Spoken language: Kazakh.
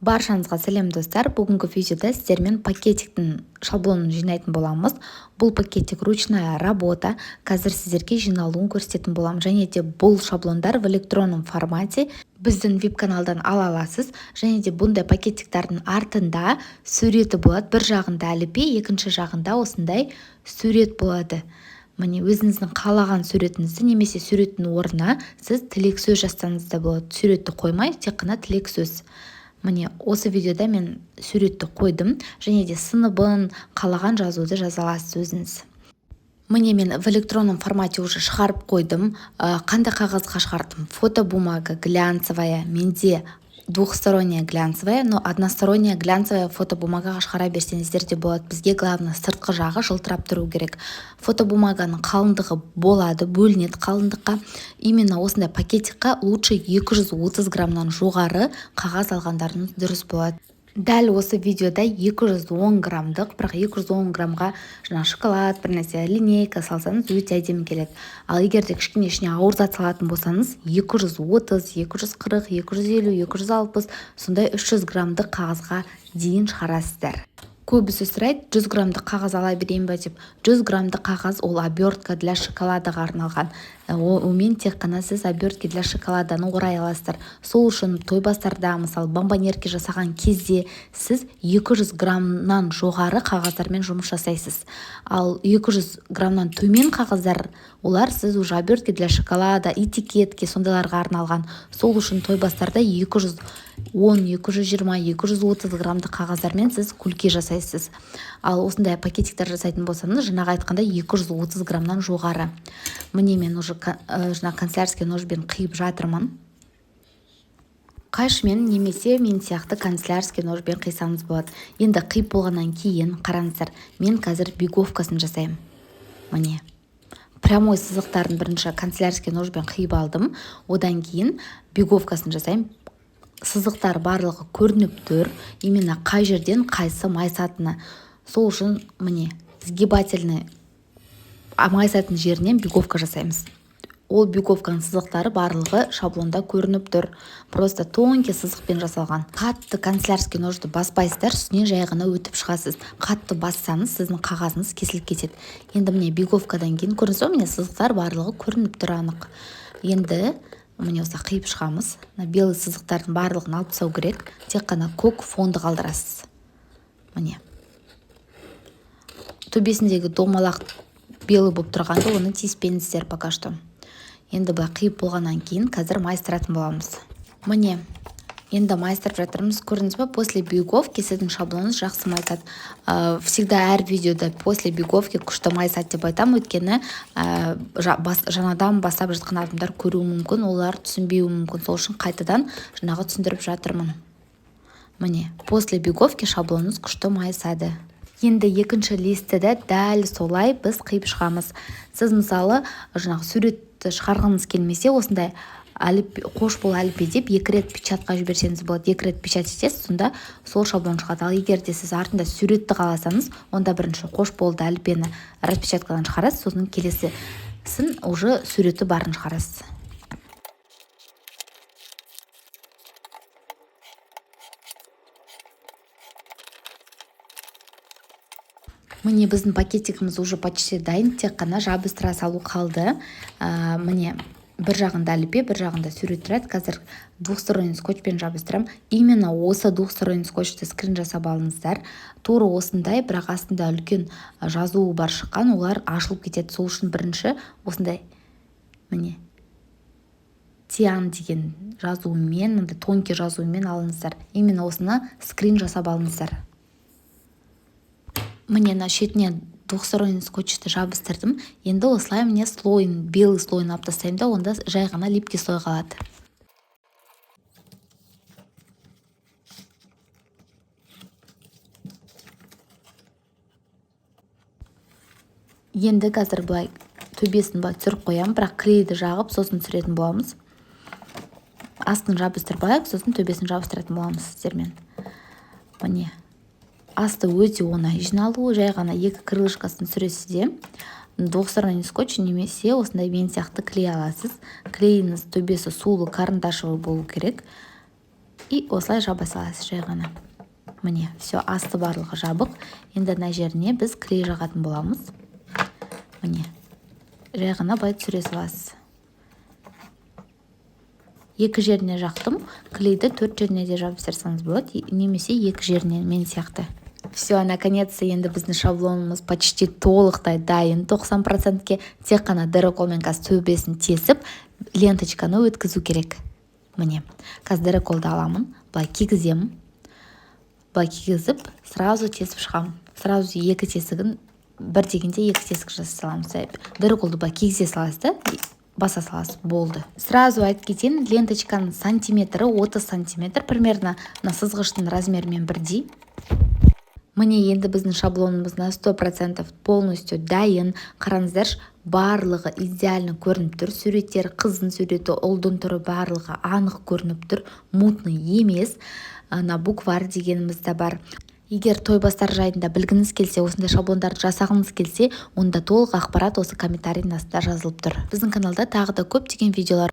Баршаңызға сәлем достар. Бүгінгі видеода сіздермен пакетиктің шаблонын жинайтын боламыз. Бұл пакетик ручная работа. Қазір сіздерге жиналуын көрсететін болам. Және де бұл шаблондар в электронном формате біздің веб-каналдан ала аласыз. Және де бұндай пакетиктердің артында суреті болады. Бір жағында әліпби, екінші жағында осындай сурет болады. Міне өзіңіздің қалаған суретіңізді немесе суреттің орнына сіз тілек сөз жазсаңыз да болады. Суретті қоймай, тек қана тілек сөз. Міне осы видеода мен суретті қойдым, және де сыныбын қалаған жазуды жаза аласыз өзіңіз. Міне мен в электронном формате уже шығарып қойдым. Қандай қағазға шығардым? Фотобумага глянцевая, менде двухсторонняя глянцевая, но односторонняя глянцевая фотобумагаға шығара берсеңіздер де болады. Бізге главное сыртқы жағы жылтырап тұру керек. Фотобумаганың қалыңдығы болады, бөлінеді қалыңдыққа. Именно осындай пакетикқа лучше 230 граммнан жоғары қағаз алғандарыңыз дұрыс болады. Дәл осы видеода 210 граммдық, бірақ 210 граммға шоколад, бір нәрсе, линейка салсаңыз өте әдемі келеді. Ал егер де кішкене ішіне ауыр зат салатын болсаңыз 230, 240, 250, 260, сондай 300 граммдық қағазға дейін шығарасыздар. Көбісі сұрайды, 100 граммдық қағаз ала берейін ба деп. 100 граммдық қағаз ол обертка для шоколадаға арналған. Омен тек қана сіз обертки для шоколаданы орай аласыздар. Сол үшін тойбастарда, мысалы бомбонерке жасаған кезде сіз 200 граммнан жоғары қағаздармен жұмыс жасайсыз. Ал 200 граммнан төмен қағаздар, олар сіз уже обертки для шоколада, этикетке сондайларға арналған. Сол үшін тойбастарда 210, 220, 230 граммдық қағаздармен сіз күлке жасайсыз. Ал осындай пакетиктер жасайтын болсаңыз, жаңағы айтқанда 230 граммнан жоғары. Міне мен уже канцелярский ножбен қиып жатырмын. Қайшымен немесе мен сияқты канцелярский ножбен қисаңыз болады. Енді қиып болғаннан кейін қараңыздар, мен қазір беговкасын жасаймын. Міне прямой сызықтарын бірінші канцелярский ножбен қиып алдым. Одан кейін беговкасын жасаймын. Сызықтар барлығы көрініп тұр. Именно қай жерден қайсы майысатыны. Сол үшін міне сгибательный майысатын жерінен беговка жасаймыз. Ол беговканың сызықтары барлығы шаблонда көрініп тұр. Просто тонкий сызықпен жасалған. Қатты канцелярский ножды баспайсыздар, үстінен жай ғана өтіп шығасыз. Қатты бассаңыз, сіздің қағазыңыз кесіліп кетеді. Енді міне беговкадан кейін көрінсе, міне сызықтар барлығы көрініп тұр анық. Енді міне осы қиып шығамыз. Белый сызықтардың барлығын алып тастау керек. Тек қана көк фонды қалдырасыз. Міне. Төбесіндегі домалақ белый болып тұрғанда оны тиіспеңіздер пока что. Енді бұл қиып болғаннан кейін қазір майыстыратын боламыз. Міне, енді майыстырып жатырмыз. Көрдіңіз бе, после беговки сіздің шаблоныңыз жақсы майысады. Всегда әр видеода после беговки күшті майысады деп айтамын, өйткені жаңадан бастап жатқан адамдар көруі мүмкін, олар түсінбеуі мүмкін. Сол үшін қайтадан жаңағы түсіндіріп жатырмын. Міне, после беговки шаблоныңыз күшті майысады. Енді екінші листіде дәл солай біз қиып шығамыз. Сіз мысалы жаңағы суретті шығарғыңыз келмесе, осындай қош бол әліпби деп 2 рет печатқа жіберсеңіз болады. 2 рет печат етесіз, сонда сол шаблон шығады. Ал егер де сіз артында суретті қаласаңыз, онда бірінші қош болды әліпбені распечаткадан шығарасыз, сосын келесісін уже суреті барын шығарасыз. Міне біздің пакетикіміз уже почти дайын, тек қана жабыстыра салу қалды. Міне бір жағында әліпби, бір жағында сурет тұрады. Қазір двухсторонний скотчпен жабыстырам. Именно осы двухсторонний скотчты скрин жасап алыңыздар. Тура осындай, бірақ астында үлкен жазуы бар шыққан, олар ашылып кетеді. Сол үшін бірінші осындай міне Тиан деген жазуымен, тонкий жазуымен алыңыздар. Именно осыны скрин жасап алыңыздар. Міне шетіне двухсторонний скотчты жабыстырдым. Енді осылай міне слойын, белый слойын алып тастаймын да, онда жай ғана липкий слой қалады. Енді қазір былай төбесін түсіріп қоямын, бірақ клейді жағып, сосын түсіретін боламыз. Астын жабыстырып, сосын төбесін жабыстыратын боламыз сіздермен. Міне асты өте оңай жиналуы, жай ғана 2 крылышкасын түсіресіз де, двухсторонний скотч немесе осындай мен сияқты клей аласыз. Клейіңіз төбесі сулы карандашевый болу керек. и осылай жаба саласыз жай ғана. Міне, все, асты барлығы жабық. Енді мына жеріне біз клей жағатын боламыз. Міне, жай ғана былай түсіре саласыз. Екі жеріне жақтым. Клейді 4 жеріне де жабыстырсаңыз болады, немесе 2 жеріне мен сияқты. Все, наконец-то енді біздің шаблонымыз почти толықтай дайын. 90%-ке тек қана дыроколмен қазір төбесін тесіп, ленточканы өткізу керек. Міне, қазір дыроколды аламын, былай кигіземін. Былай кигізіп, сразу тесіп шығамын. Сразу 2 тесігін бір дегенде 2 тесік жасай саламыз. Дыроколды былай кигізе саласыз да, баса саласыз, болды. Сразу айтып кетейін, ленточканың сантиметрі 30 сантиметр, примерно на сызғыштың размерімен бірдей. Міне енді біздің шаблонымыз на 100% полностью дайын. Қараңыздар, барлығы идеально көрініп тұр. Суреттер, қыздың суреті, ұлдың түрі барлығы анық көрініп тұр. Мутный емес. Ана буквар дегеніміз де бар. Егер тойбастар жайында білгіңіз келсе, осындай шаблондарды жасағыңыз келсе, онда толық ақпарат осы комментарийдің астында жазылып тұр. Біздің каналда тағы да көптеген видеолар